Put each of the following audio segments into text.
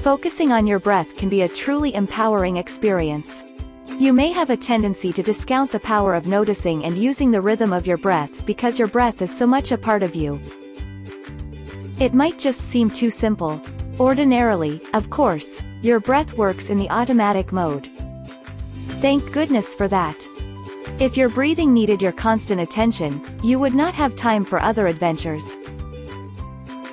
Focusing on your breath can be a truly empowering experience. You may have a tendency to discount the power of noticing and using the rhythm of your breath because your breath is so much a part of you. It might just seem too simple. Ordinarily, of course, your breath works in the automatic mode. Thank goodness for that. If your breathing needed your constant attention, you would not have time for other adventures.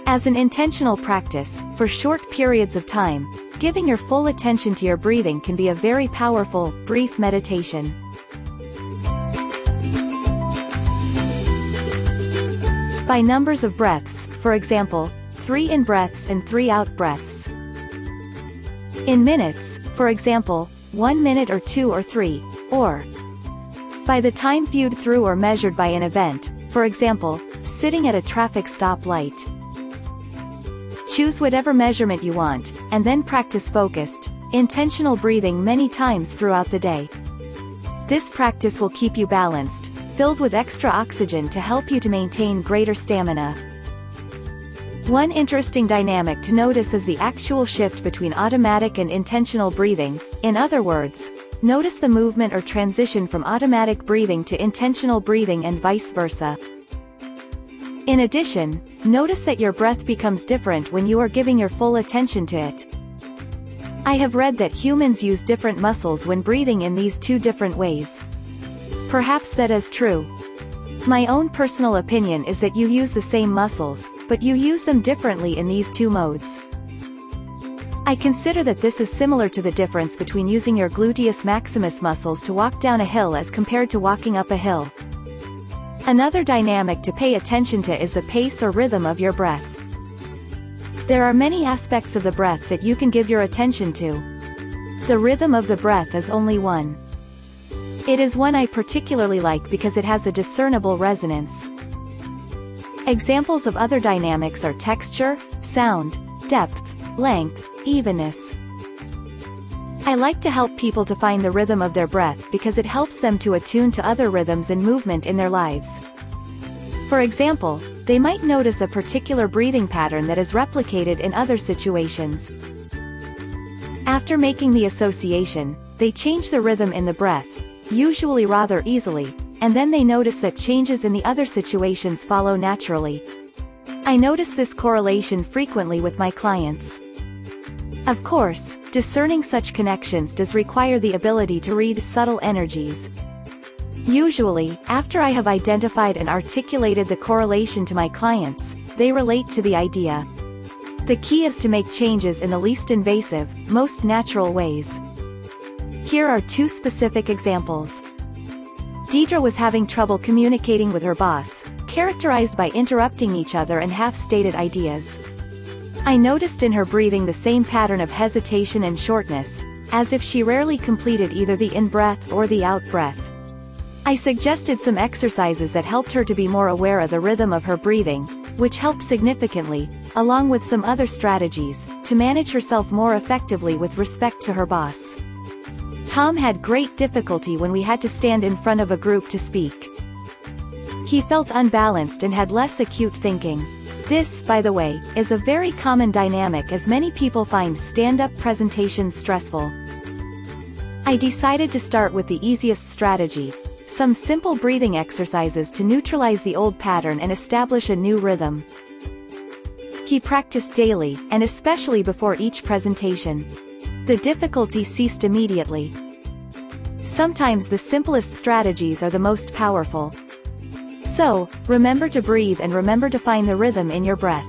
As an intentional practice, for short periods of time, giving your full attention to your breathing can be a very powerful, brief meditation. By numbers of breaths, for example, 3 in-breaths and 3 out-breaths. In minutes, for example, 1 minute or 2 or 3, or by the time viewed through or measured by an event, for example, sitting at a traffic stoplight. Choose whatever measurement you want, and then practice focused, intentional breathing many times throughout the day. This practice will keep you balanced, filled with extra oxygen to help you to maintain greater stamina. One interesting dynamic to notice is the actual shift between automatic and intentional breathing. In other words, notice the movement or transition from automatic breathing to intentional breathing and vice versa. In addition, notice that your breath becomes different when you are giving your full attention to it. I have read that humans use different muscles when breathing in these two different ways. Perhaps that is true. My own personal opinion is that you use the same muscles, but you use them differently in these two modes. I consider that this is similar to the difference between using your gluteus maximus muscles to walk down a hill as compared to walking up a hill. Another dynamic to pay attention to is the pace or rhythm of your breath. There are many aspects of the breath that you can give your attention to. The rhythm of the breath is only one. It is one I particularly like because it has a discernible resonance. Examples of other dynamics are texture, sound, depth, length, evenness. I like to help people to find the rhythm of their breath because it helps them to attune to other rhythms and movement in their lives. For example, they might notice a particular breathing pattern that is replicated in other situations. After making the association, they change the rhythm in the breath, usually rather easily, and then they notice that changes in the other situations follow naturally. I notice this correlation frequently with my clients. Of course, discerning such connections does require the ability to read subtle energies. Usually, after I have identified and articulated the correlation to my clients, they relate to the idea. The key is to make changes in the least invasive, most natural ways. Here are 2 specific examples. Deidre was having trouble communicating with her boss, characterized by interrupting each other and half-stated ideas. I noticed in her breathing the same pattern of hesitation and shortness, as if she rarely completed either the in-breath or the out-breath. I suggested some exercises that helped her to be more aware of the rhythm of her breathing, which helped significantly, along with some other strategies, to manage herself more effectively with respect to her boss. Tom had great difficulty when we had to stand in front of a group to speak. He felt unbalanced and had less acute thinking. This, by the way, is a very common dynamic as many people find stand-up presentations stressful. I decided to start with the easiest strategy, some simple breathing exercises to neutralize the old pattern and establish a new rhythm. He practiced daily, and especially before each presentation. The difficulty ceased immediately. Sometimes the simplest strategies are the most powerful. So, remember to breathe and remember to find the rhythm in your breath.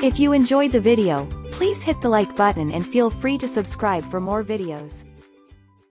If you enjoyed the video, please hit the like button and feel free to subscribe for more videos.